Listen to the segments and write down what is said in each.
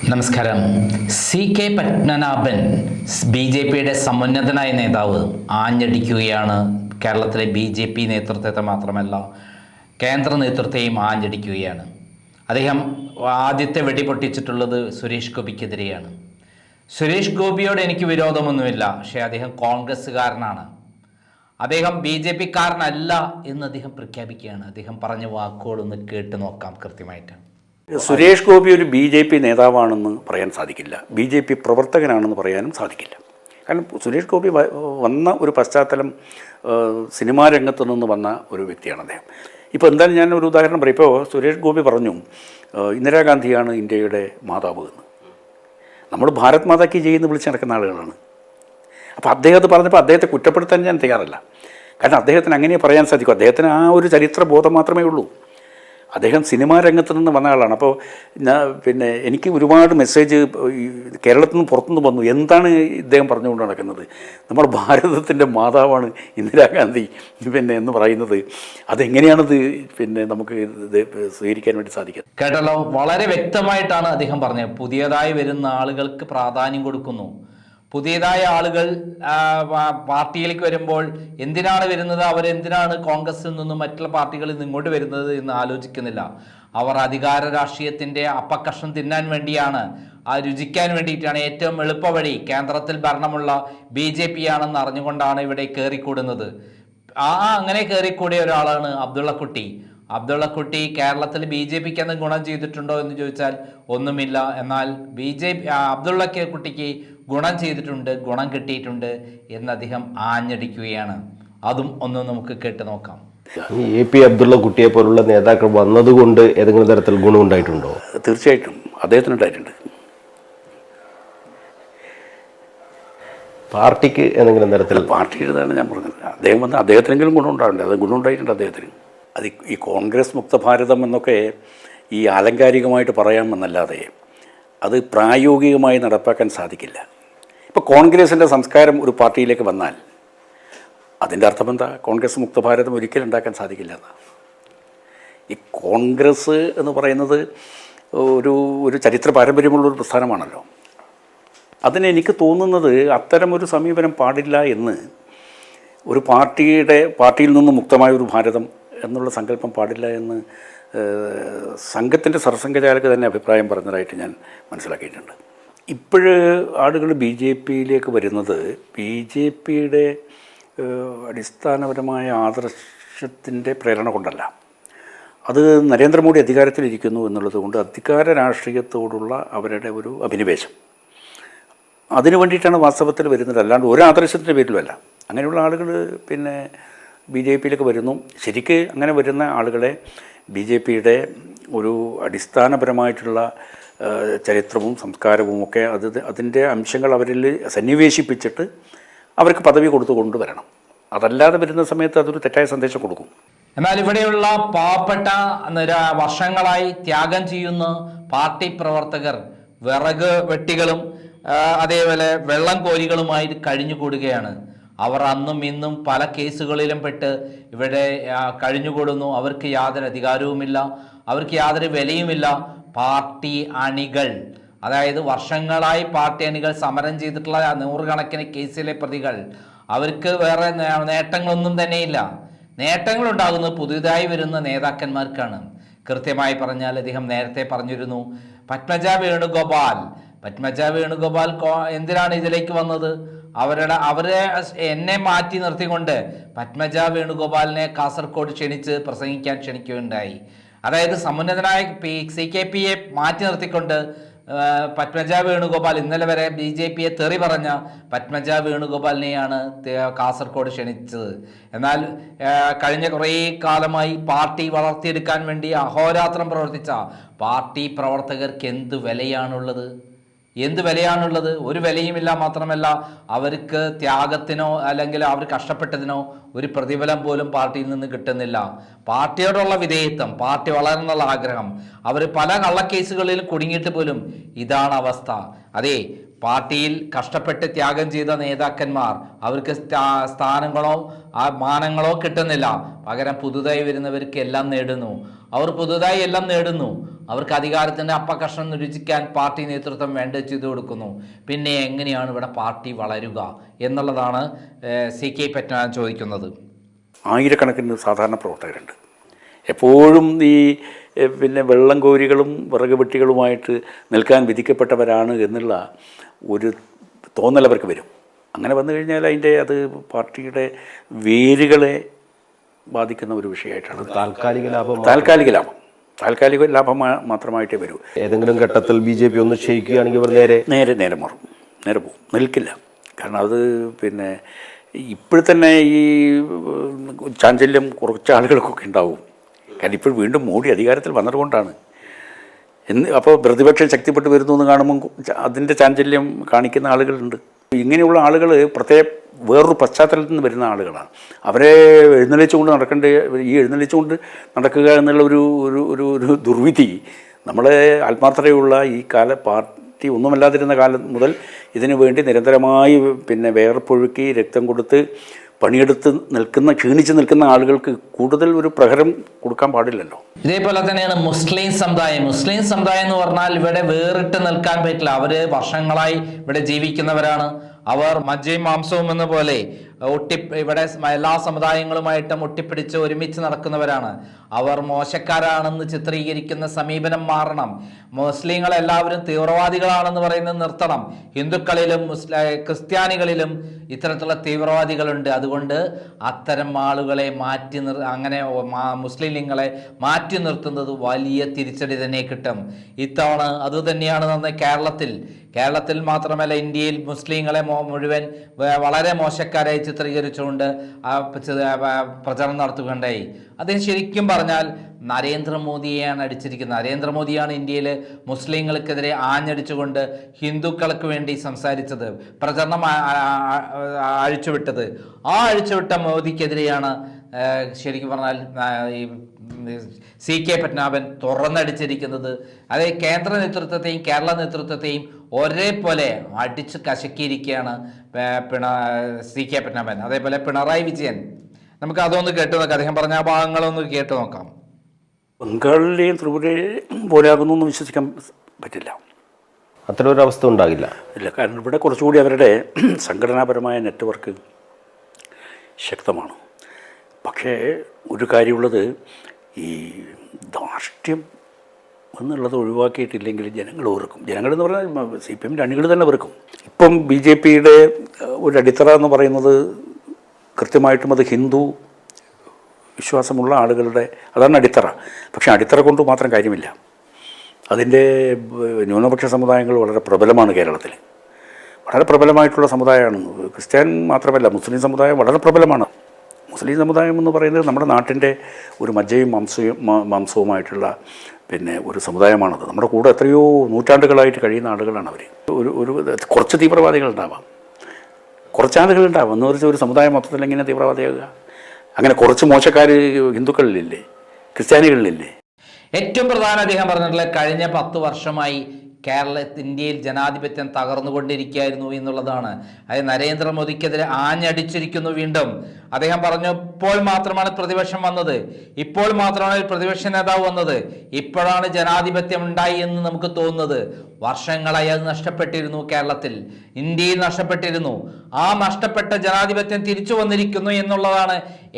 നമസ്കാരം. CK പത്മനാഭൻ BJPയുടെ സമുന്നതനായ നേതാവ് ആഞ്ഞടിക്കുകയാണ്. കേരളത്തിലെ BJP നേതൃത്വത്തെ മാത്രമല്ല കേന്ദ്ര നേതൃത്വത്തെയും ആഞ്ഞടിക്കുകയാണ്. അദ്ദേഹം ആദ്യത്തെ വെടി പൊട്ടിച്ചിട്ടുള്ളത് സുരേഷ് ഗോപിക്കെതിരെയാണ്. സുരേഷ് ഗോപിയോട് എനിക്ക് വിരോധമൊന്നുമില്ല, പക്ഷേ അദ്ദേഹം കോൺഗ്രസ്സുകാരനാണ്, അദ്ദേഹം BJPക്കാരനല്ല എന്ന് അദ്ദേഹം പ്രഖ്യാപിക്കുകയാണ്. അദ്ദേഹം പറഞ്ഞ വാക്കുകളൊന്ന് കേട്ട് നോക്കാം കൃത്യമായിട്ട്. സുരേഷ് ഗോപി ഒരു BJP നേതാവാണെന്ന് പറയാൻ സാധിക്കില്ല, BJP പ്രവർത്തകനാണെന്ന് പറയാനും സാധിക്കില്ല. കാരണം സുരേഷ് ഗോപി വന്ന ഒരു പശ്ചാത്തലം സിനിമാ രംഗത്തു നിന്ന് വന്ന ഒരു വ്യക്തിയാണ് അദ്ദേഹം. ഇപ്പോൾ എന്തായാലും ഞാൻ ഒരു ഉദാഹരണം പറയും. ഇപ്പോൾ സുരേഷ് ഗോപി പറഞ്ഞു ഇന്ദിരാഗാന്ധിയാണ് ഇന്ത്യയുടെ മാതാവ് എന്ന്. നമ്മൾ ഭാരത് മാതാ കി ജയ് എന്ന് വിളിച്ച് നടക്കുന്ന ആളുകളാണ്. അപ്പോൾ അദ്ദേഹത്തെ പറഞ്ഞപ്പോൾ അദ്ദേഹത്തെ കുറ്റപ്പെടുത്താൻ ഞാൻ തയ്യാറല്ല. കാരണം അദ്ദേഹത്തിന് അങ്ങനെ പറയാൻ സാധിക്കും. അദ്ദേഹത്തിന് ആ ഒരു ചരിത്ര ബോധം മാത്രമേ ഉള്ളൂ. അദ്ദേഹം സിനിമാ രംഗത്ത് നിന്ന് വന്ന ആളാണ്. അപ്പോൾ എനിക്ക് ഒരുപാട് മെസ്സേജ് കേരളത്തിൽ നിന്ന് പുറത്തുനിന്ന് വന്നു. എന്താണ് ഇദ്ദേഹം പറഞ്ഞുകൊണ്ട് നടക്കുന്നത്? നമ്മുടെ ഭാരതത്തിൻ്റെ മാതാവാണ് ഇന്ദിരാഗാന്ധി എന്ന് പറയുന്നത്. അതെങ്ങനെയാണത് നമുക്ക് സ്വീകരിക്കാൻ വേണ്ടി സാധിക്കുക? കേട്ടല്ലോ, വളരെ വ്യക്തമായിട്ടാണ് അദ്ദേഹം പറഞ്ഞത്. പുതിയതായി വരുന്ന ആളുകൾക്ക് പ്രാധാന്യം കൊടുക്കുന്നു. പുതിയതായ ആളുകൾ പാർട്ടിയിലേക്ക് വരുമ്പോൾ എന്തിനാണ് വരുന്നത്, അവരെന്തിനാണ് കോൺഗ്രസിൽ നിന്നും മറ്റുള്ള പാർട്ടികളിൽ നിന്ന് ഇങ്ങോട്ട് വരുന്നത് എന്ന് ആലോചിക്കുന്നില്ല. അവർ അധികാര രാഷ്ട്രീയത്തിൻ്റെ അപ്പക്കഷ്ണം തിന്നാൻ വേണ്ടിയാണ്, ആ രുചിക്കാൻ വേണ്ടിയിട്ടാണ്. ഏറ്റവും എളുപ്പവഴി കേന്ദ്രത്തിൽ ഭരണമുള്ള BJP ആണെന്ന് അറിഞ്ഞുകൊണ്ടാണ് ഇവിടെ കയറിക്കൂടുന്നത്. അങ്ങനെ കയറിക്കൂടിയ ഒരാളാണ് അബ്ദുള്ളക്കുട്ടി. കേരളത്തിൽ BJPക്ക് എന്ന് ഗുണം ചെയ്തിട്ടുണ്ടോ എന്ന് ചോദിച്ചാൽ ഒന്നുമില്ല. എന്നാൽ അബ്ദുള്ളക്കുട്ടിക്ക് ഗുണം ചെയ്തിട്ടുണ്ട്, ഗുണം കിട്ടിയിട്ടുണ്ട് എന്ന് അദ്ദേഹം ആഞ്ഞടിക്കുകയാണ്. അതും ഒന്ന് നമുക്ക് കേട്ട് നോക്കാം. AP അബ്ദുള്ള കുട്ടിയെ പോലുള്ള നേതാക്കൾ വന്നതുകൊണ്ട് ഏതെങ്കിലും തരത്തിൽ ഗുണമുണ്ടായിട്ടുണ്ടോ? തീർച്ചയായിട്ടും അദ്ദേഹത്തിനുണ്ടായിട്ടുണ്ട്. പാർട്ടിക്ക് ഏതെങ്കിലും തരത്തിൽ? പാർട്ടിയുടേതാണ് ഞാൻ പറഞ്ഞത്. അദ്ദേഹം വന്ന് അദ്ദേഹത്തിനെങ്കിലും ഗുണമുണ്ടായിട്ടുണ്ട്. അത് ഗുണമുണ്ടായിട്ടുണ്ട് അദ്ദേഹത്തിന്. അത് ഈ കോൺഗ്രസ് മുക്ത ഭാരതം എന്നൊക്കെ ഈ ആലങ്കാരികമായിട്ട് പറയാമെന്നല്ലാതെ അത് പ്രായോഗികമായി നടപ്പാക്കാൻ സാധിക്കില്ല. ഇപ്പോൾ കോൺഗ്രസിൻ്റെ സംസ്കാരം ഒരു പാർട്ടിയിലേക്ക് വന്നാൽ അതിൻ്റെ അർത്ഥം എന്താ? കോൺഗ്രസ് മുക്ത ഭാരതം ഒരിക്കലും ഉണ്ടാക്കാൻ സാധിക്കില്ല എന്നാണ്. ഈ കോൺഗ്രസ് എന്ന് പറയുന്നത് ഒരു ചരിത്ര പാരമ്പര്യമുള്ളൊരു പ്രസ്ഥാനമാണല്ലോ. അതിന് എനിക്ക് തോന്നുന്നത് അത്തരമൊരു സമീപനം പാടില്ല എന്ന്, ഒരു പാർട്ടിയിൽ നിന്നും മുക്തമായ ഒരു ഭാരതം എന്നുള്ള സങ്കല്പം പാടില്ല എന്ന് സംഘത്തിൻ്റെ സർസംഘചാലക് തന്നെ അഭിപ്രായം പറഞ്ഞതായിട്ട് ഞാൻ മനസ്സിലാക്കിയിട്ടുണ്ട്. ഇപ്പോഴ് ആളുകൾ BJPയിലേക്ക് വരുന്നത് BJPയുടെ അടിസ്ഥാനപരമായ ആദർശത്തിൻ്റെ പ്രേരണ കൊണ്ടല്ല. അത് നരേന്ദ്രമോദി അധികാരത്തിലിരിക്കുന്നു എന്നുള്ളത് കൊണ്ട് അധികാര രാഷ്ട്രീയത്തോടുള്ള അവരുടെ ഒരു അഭിനിവേശം, അതിനു വേണ്ടിയിട്ടാണ് വാസ്തവത്തിൽ വരുന്നത്. അല്ലാണ്ട് ഒരു ആദർശത്തിൻ്റെ പേരിലുമല്ല. അങ്ങനെയുള്ള ആളുകൾ BJPയിലേക്ക് വരുന്നു. ശരിക്ക് അങ്ങനെ വരുന്ന ആളുകളെ BJPയുടെ ഒരു അടിസ്ഥാനപരമായിട്ടുള്ള ചരിത്രവും സംസ്കാരവും ഒക്കെ അതിൻ്റെ അംശങ്ങൾ അവരിൽ സന്നിവേശിപ്പിച്ചിട്ട് അവർക്ക് പദവി കൊടുത്തു കൊണ്ടുവരണം. അതല്ലാതെ വരുന്ന സമയത്ത് അതൊരു തെറ്റായ സന്ദേശം കൊടുക്കും. എന്നാൽ ഇവിടെയുള്ള പാവപ്പെട്ട വർഷങ്ങളായി ത്യാഗം ചെയ്യുന്ന പാർട്ടി പ്രവർത്തകർ വിറക് വെട്ടികളും അതേപോലെ വെള്ളം കോരികളുമായി കഴിഞ്ഞുകൂടുകയാണ്. അവർ അന്നും ഇന്നും പല കേസുകളിലും പെട്ട് ഇവിടെ കഴിഞ്ഞുകൂടുന്നു. അവർക്ക് യാതൊരു അധികാരവുമില്ല, അവർക്ക് യാതൊരു വിലയുമില്ല. പാർട്ടി അണികൾ, അതായത് വർഷങ്ങളായി പാർട്ടി അണികൾ സമരം ചെയ്തിട്ടുള്ള നൂറുകണക്കിന് കേസിലെ പ്രതികൾ, അവർക്ക് വേറെ നേട്ടങ്ങളൊന്നും തന്നെയില്ല. നേട്ടങ്ങളുണ്ടാകുന്നത് പുതുതായി വരുന്ന നേതാക്കന്മാർക്കാണ്. കൃത്യമായി പറഞ്ഞാൽ അദ്ദേഹം നേരത്തെ പറഞ്ഞിരുന്നു, പത്മജ വേണുഗോപാൽ എന്തിനാണ് ഇതിലേക്ക് വന്നത്? അവരെ എന്നെ മാറ്റി നിർത്തിക്കൊണ്ട് പത്മജ വേണുഗോപാലിനെ കാസർഗോഡ് പ്രസംഗിക്കാൻ ക്ഷണിക്കുകയുണ്ടായി. അതായത് സമുന്നതനായ CKPയെ മാറ്റി നിർത്തിക്കൊണ്ട് പത്മജ വേണുഗോപാൽ, ഇന്നലെ വരെ BJPയെ തെറി പറഞ്ഞ പത്മജ വേണുഗോപാലിനെയാണ് കാസർഗോഡ് ക്ഷണിച്ചത്. എന്നാൽ കഴിഞ്ഞ കുറേ കാലമായി പാർട്ടി വളർത്തിയെടുക്കാൻ വേണ്ടി അഹോരാത്രം പ്രവർത്തിച്ച പാർട്ടി പ്രവർത്തകർക്ക് എന്ത് വിലയാണുള്ളത്? ഒരു വിലയുമില്ല. മാത്രമല്ല അവർക്ക് ത്യാഗത്തിനോ അല്ലെങ്കിൽ അവർ കഷ്ടപ്പെട്ടതിനോ ഒരു പ്രതിഫലം പോലും പാർട്ടിയിൽ നിന്ന് കിട്ടുന്നില്ല. പാർട്ടിയോടുള്ള വിധേയത്വം, പാർട്ടി വളരാനുള്ള ആഗ്രഹം, അവർ പല കള്ളക്കേസുകളിൽ കുടുങ്ങിയിട്ട് പോലും ഇതാണ് അവസ്ഥ. അതെ, പാർട്ടിയിൽ കഷ്ടപ്പെട്ട് ത്യാഗം ചെയ്ത നേതാക്കന്മാർ അവർക്ക് സ്ഥാനങ്ങളോ മാനങ്ങളോ കിട്ടുന്നില്ല. പകരം പുതുതായി വരുന്നവർക്ക് എല്ലാം നേടുന്നു. അവർ പുതുതായി എല്ലാം നേടുന്നു. അവർക്ക് അധികാരത്തിൻ്റെ അപ്പകഷ്ണം രുചിക്കാൻ പാർട്ടി നേതൃത്വം വേണ്ട ചെയ്തു കൊടുക്കുന്നു. പിന്നെ എങ്ങനെയാണ് ഇവിടെ പാർട്ടി വളരുക എന്നുള്ളതാണ് CK പത്മനാഭൻ ചോദിക്കുന്നത്. ആയിരക്കണക്കിന് സാധാരണ പ്രവർത്തകരുണ്ട്. എപ്പോഴും ഈ പിന്നെ വെള്ളം കോരികളും വിറക് വെട്ടികളുമായിട്ട് നിൽക്കാൻ വിധിക്കപ്പെട്ടവരാണ് എന്നുള്ള ഒരു തോന്നൽ അവർക്ക് വരും. അങ്ങനെ വന്നു കഴിഞ്ഞാൽ അത് പാർട്ടിയുടെ വേരുകളെ ബാധിക്കുന്ന ഒരു വിഷയമായിട്ടാണ്. താൽക്കാലിക ലാഭം മാത്രമായിട്ടേ വരൂ. ഏതെങ്കിലും ഘട്ടത്തിൽ BJP ഒന്ന് ക്ഷയിക്കുകയാണെങ്കിൽ അവർ നേരെ മാറും, നേരെ പോകും, നിൽക്കില്ല. കാരണം അത് പിന്നെ ഇപ്പോഴത്തന്നെ ഈ ചാഞ്ചല്യം കുറച്ച് ആളുകൾക്കൊക്കെ ഉണ്ടാവും. കാരണം ഇപ്പോൾ വീണ്ടും മോഡി അധികാരത്തിൽ വന്നതുകൊണ്ടാണ്. അപ്പോൾ പ്രതിപക്ഷം ശക്തിപ്പെട്ട് വരുന്നു എന്ന് കാണുമ്പോൾ അതിൻ്റെ ചാഞ്ചല്യം കാണിക്കുന്ന ആളുകളുണ്ട്. ഇങ്ങനെയുള്ള ആളുകൾ പ്രത്യേക വേറൊരു പശ്ചാത്തലത്തിൽ നിന്ന് വരുന്ന ആളുകളാണ്. അവരെ എഴുന്നള്ളിച്ചുകൊണ്ട് നടക്കുക എന്നുള്ള ഒരു ദുർവിധി നമ്മളെ ആത്മാർത്ഥതയുള്ള ഈ പാർട്ടി ഒന്നുമല്ലാതിരുന്ന കാലം മുതൽ ഇതിനു വേണ്ടി നിരന്തരമായി പിന്നെ വേർപ്പൊഴുക്കി രക്തം കൊടുത്ത് പണിയെടുത്ത് ക്ഷീണിച്ച് നിൽക്കുന്ന ആളുകൾക്ക് കൂടുതൽ ഒരു പ്രഹരം കൊടുക്കാൻ പാടില്ലല്ലോ. ഇതേപോലെ തന്നെയാണ് മുസ്ലിം സമുദായം എന്ന് പറഞ്ഞാൽ ഇവിടെ വേറിട്ട് നിൽക്കാൻ പറ്റില്ല. അവര് വർഷങ്ങളായി ഇവിടെ ജീവിക്കുന്നവരാണ്. അവർ മജ്ജയും മാംസവും എന്ന പോലെ ഇവിടെ എല്ലാ സമുദായങ്ങളുമായിട്ടും ഒട്ടിപ്പിടിച്ച് ഒരുമിച്ച് നടക്കുന്നവരാണ്. അവർ മോശക്കാരാണെന്ന് ചിത്രീകരിക്കുന്ന സമീപനം മാറണം. മുസ്ലിങ്ങൾ എല്ലാവരും തീവ്രവാദികളാണെന്ന് പറയുന്നത് നിർത്തണം. ഹിന്ദുക്കളിലും ക്രിസ്ത്യാനികളിലും ഇത്തരത്തിലുള്ള തീവ്രവാദികളുണ്ട്. അതുകൊണ്ട് അത്തരം ആളുകളെ അങ്ങനെ മുസ്ലിം ലീഗുകളെ മാറ്റി നിർത്തുന്നത് വലിയ തിരിച്ചടി തന്നെ കിട്ടും. ഇത്തവണ അതുതന്നെയാണ് കേരളത്തിൽ മാത്രമല്ല ഇന്ത്യയിൽ മുസ്ലിങ്ങളെ മുഴുവൻ വളരെ മോശക്കാരായി ചിത്രീകരിച്ചുകൊണ്ട് പ്രചരണം നടത്തുകയുണ്ടായി. അദ്ദേഹം ശരിക്കും പറഞ്ഞാൽ നരേന്ദ്രമോദിയെയാണ് അടിച്ചിരിക്കുന്നത്. നരേന്ദ്രമോദിയാണ് ഇന്ത്യയിൽ മുസ്ലിങ്ങൾക്കെതിരെ ആഞ്ഞടിച്ചുകൊണ്ട് ഹിന്ദുക്കൾക്ക് വേണ്ടി സംസാരിച്ചത്, പ്രചരണം അഴിച്ചുവിട്ടത്. ആ അഴിച്ചുവിട്ട മോദിക്കെതിരെയാണ് ശരിക്കും പറഞ്ഞാൽ ഈ CK പത്മനാഭൻ തുറന്നടിച്ചിരിക്കുന്നത്. അതേ കേന്ദ്ര നേതൃത്വത്തെയും കേരള നേതൃത്വത്തെയും ഒരേപോലെ അടിച്ച് കശക്കിയിരിക്കുകയാണ് CK പത്മനാഭൻ. അതേപോലെ പിണറായി വിജയൻ, നമുക്ക് അതൊന്ന് കേട്ടു നോക്കാം. അദ്ദേഹം പറഞ്ഞ ആ ഭാഗങ്ങളൊന്ന് കേട്ടു നോക്കാം. ബംഗാളിലെയും ത്രിപുരയും പോലെയാകുന്നു എന്ന് വിശ്വസിക്കാൻ പറ്റില്ല. അത്തരം അവസ്ഥ ഉണ്ടാകില്ല. ഇല്ല, കാരണം ഇവിടെ കുറച്ചുകൂടി അവരുടെ സംഘടനാപരമായ നെറ്റ്വർക്ക് ശക്തമാണ്. പക്ഷേ ഒരു കാര്യമുള്ളത്, ഈ ധാർഷ്ട്യം എന്നുള്ളത് ഒഴിവാക്കിയിട്ടില്ലെങ്കിൽ ജനങ്ങൾ വെറുക്കും. ജനങ്ങളെന്ന് പറഞ്ഞാൽ CPM അണികൾ തന്നെ വെറുക്കും. ഇപ്പം BJPയുടെ ഒരു അടിത്തറ എന്ന് പറയുന്നത് കൃത്യമായിട്ടും അത് ഹിന്ദു വിശ്വാസമുള്ള ആളുകളുടെ അതാണ് അടിത്തറ. പക്ഷേ അടിത്തറ കൊണ്ട് മാത്രം കാര്യമില്ല. അതിൻ്റെ ന്യൂനപക്ഷ സമുദായങ്ങൾ വളരെ പ്രബലമാണ്. കേരളത്തിൽ വളരെ പ്രബലമായിട്ടുള്ള സമുദായമാണ്. ക്രിസ്ത്യൻ മാത്രമല്ല, മുസ്ലിം സമുദായം വളരെ പ്രബലമാണ്. മുസ്ലിം സമുദായം എന്ന് പറയുന്നത് നമ്മുടെ നാട്ടിൻ്റെ ഒരു മജ്ജയും മാംസവുമായിട്ടുള്ള പിന്നെ ഒരു സമുദായമാണത്. നമ്മുടെ കൂടെ എത്രയോ നൂറ്റാണ്ടുകളായിട്ട് കഴിയുന്ന ആളുകളാണ് അവർ. ഒരു കുറച്ച് തീവ്രവാദികളുണ്ടാവാം, കുറച്ചാളുകളുണ്ടാവാം എന്ന് പറഞ്ഞാൽ ഒരു സമുദായം മൊത്തത്തിൽ എങ്ങനെ തീവ്രവാദിയാകുക? അങ്ങനെ കുറച്ച് മോശക്കാർ ഹിന്ദുക്കളിലില്ലേ, ക്രിസ്ത്യാനികളിലില്ലേ? ഏറ്റവും പ്രധാനം അദ്ദേഹം പറഞ്ഞിട്ടുള്ളത് കഴിഞ്ഞ 10 വർഷമായി ഇന്ത്യയിൽ ജനാധിപത്യം തകർന്നുകൊണ്ടിരിക്കുകയായിരുന്നു എന്നുള്ളതാണ്. അത് നരേന്ദ്രമോദിക്കെതിരെ ആഞ്ഞടിച്ചിരിക്കുന്നു. വീണ്ടും അദ്ദേഹം പറഞ്ഞു, ഇപ്പോൾ മാത്രമാണ് പ്രതിപക്ഷം വന്നത്, ഇപ്പോൾ മാത്രമാണ് പ്രതിപക്ഷ നേതാവ് വന്നത്, ഇപ്പോഴാണ് ജനാധിപത്യം ഉണ്ടായി എന്ന് നമുക്ക് തോന്നുന്നത്. വർഷങ്ങളായി അത് നഷ്ടപ്പെട്ടിരുന്നു. കേരളത്തിൽ, ഇന്ത്യയിൽ നഷ്ടപ്പെട്ടിരുന്നു. ആ നഷ്ടപ്പെട്ട ജനാധിപത്യം തിരിച്ചു വന്നിരിക്കുന്നു എന്നുള്ളതാണ്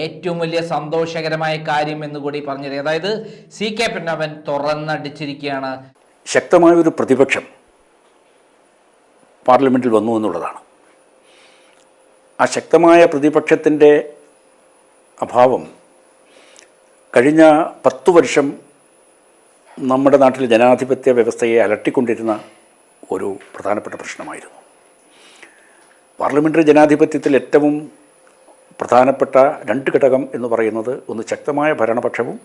ഏറ്റവും വലിയ സന്തോഷകരമായ കാര്യം എന്നുകൂടി പറഞ്ഞത്. അതായത് CK പത്മനാഭൻ തുറന്നടിച്ചിരിക്കുകയാണ്. ശക്തമായൊരു പ്രതിപക്ഷം പാർലമെൻറ്റിൽ വന്നു എന്നുള്ളതാണ്. ആ ശക്തമായ പ്രതിപക്ഷത്തിൻ്റെ അഭാവം കഴിഞ്ഞ 10 വർഷം നമ്മുടെ നാട്ടിലെ ജനാധിപത്യ വ്യവസ്ഥയെ അലട്ടിക്കൊണ്ടിരുന്ന ഒരു പ്രധാനപ്പെട്ട പ്രശ്നമായിരുന്നു. പാർലമെൻ്ററി ജനാധിപത്യത്തിൽ ഏറ്റവും പ്രധാനപ്പെട്ട 2 ഘടകം എന്ന് പറയുന്നത് ഒന്ന് ശക്തമായ ഭരണപക്ഷവും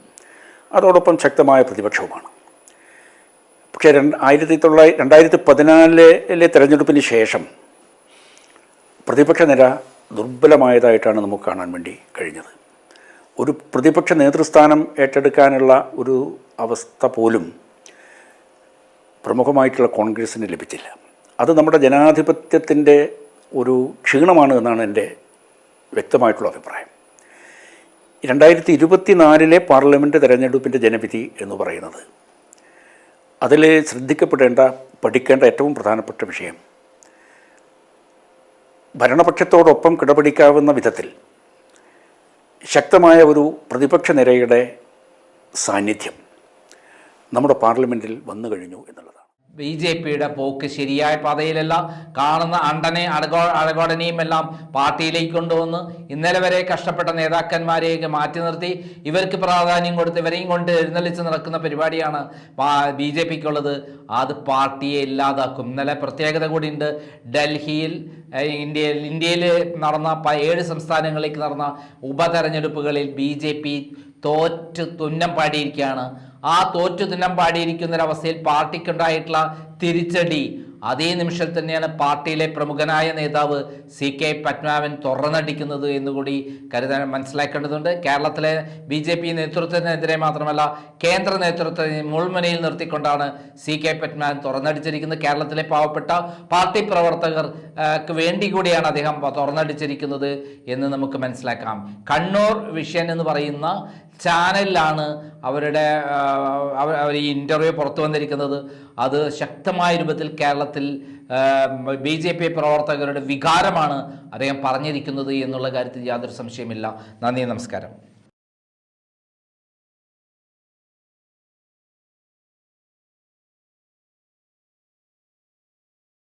അതോടൊപ്പം ശക്തമായ പ്രതിപക്ഷവുമാണ്. പക്ഷേ 2014 തെരഞ്ഞെടുപ്പിന് ശേഷം പ്രതിപക്ഷ നിര ദുർബലമായതായിട്ടാണ് നമുക്ക് കാണാൻ വേണ്ടി കഴിഞ്ഞത്. ഒരു പ്രതിപക്ഷ നേതൃസ്ഥാനം ഏറ്റെടുക്കാനുള്ള ഒരു അവസ്ഥ പോലും പ്രമുഖമായിട്ടുള്ള കോൺഗ്രസ്സിന് ലഭിച്ചില്ല. അത് നമ്മുടെ ജനാധിപത്യത്തിൻ്റെ ഒരു ക്ഷീണമാണ് എന്നാണ് എൻ്റെ വ്യക്തമായിട്ടുള്ള അഭിപ്രായം. 2024 പാർലമെൻറ്റ് തെരഞ്ഞെടുപ്പിൻ്റെ ജനവിധി എന്ന് പറയുന്നത് അതിൽ പഠിക്കേണ്ട ഏറ്റവും പ്രധാനപ്പെട്ട വിഷയം ഭരണപക്ഷത്തോടൊപ്പം കിടപിടിക്കാവുന്ന വിധത്തിൽ ശക്തമായ ഒരു പ്രതിപക്ഷ നിരയുടെ സാന്നിധ്യം നമ്മുടെ പാർലമെൻറ്റിൽ വന്നു കഴിഞ്ഞു എന്നുള്ളതാണ്. BJPയുടെ പോക്ക് ശരിയായ പാതയിലല്ല. കാണുന്ന അണ്ടനെ അടകോടനെയും എല്ലാം പാർട്ടിയിലേക്ക് കൊണ്ടുവന്ന് ഇന്നലെ വരെ കഷ്ടപ്പെട്ട നേതാക്കന്മാരെയൊക്കെ മാറ്റി നിർത്തി ഇവർക്ക് പ്രാധാന്യം കൊടുത്ത് ഇവരെയും കൊണ്ട് എഴുന്നള്ളിച്ച് നടക്കുന്ന പരിപാടിയാണ് BJPക്കുള്ളത്. അത് പാർട്ടിയെ ഇല്ലാതാക്കും. ഇന്നലെ പ്രത്യേകത കൂടിയുണ്ട്. ഡൽഹിയിൽ ഇന്ത്യയിൽ നടന്ന 7 സംസ്ഥാനങ്ങളിലേക്ക് നടന്ന ഉപതെരഞ്ഞെടുപ്പുകളിൽ BJP തോറ്റ് തുന്നം പാടിയിരിക്കുകയാണ്. ആ തോറ്റു തുന്നം പാടിയിരിക്കുന്നൊരവസ്ഥയിൽ പാർട്ടിക്കുണ്ടായിട്ടുള്ള തിരിച്ചടി അതേ നിമിഷത്തിൽ തന്നെയാണ് പാർട്ടിയിലെ പ്രമുഖനായ നേതാവ് CK പത്മനാഭൻ തുറന്നടിക്കുന്നത് എന്നുകൂടി മനസ്സിലാക്കേണ്ടതുണ്ട്. കേരളത്തിലെ BJP നേതൃത്വത്തിനെതിരെ മാത്രമല്ല കേന്ദ്ര നേതൃത്വത്തെ മുൾമുനയിൽ നിർത്തിക്കൊണ്ടാണ് CK പത്മനാഭൻ തുറന്നടിച്ചിരിക്കുന്നത്. കേരളത്തിലെ പാവപ്പെട്ട പാർട്ടി പ്രവർത്തകർക്ക് വേണ്ടി കൂടിയാണ് അദ്ദേഹം തുറന്നടിച്ചിരിക്കുന്നത് എന്ന് നമുക്ക് മനസ്സിലാക്കാം. കണ്ണൂർ വിഷൻ എന്ന് പറയുന്ന ചാനലിലാണ് അവരുടെ ഈ ഇൻ്റർവ്യൂ പുറത്തു വന്നിരിക്കുന്നത്. അത് ശക്തമായ രൂപത്തിൽ കേരളത്തിൽ BJP പ്രവർത്തകരുടെ വികാരമാണ് അദ്ദേഹം പറഞ്ഞിരിക്കുന്നത് എന്നുള്ള കാര്യത്തിൽ യാതൊരു സംശയമില്ല. നന്ദി, നമസ്കാരം.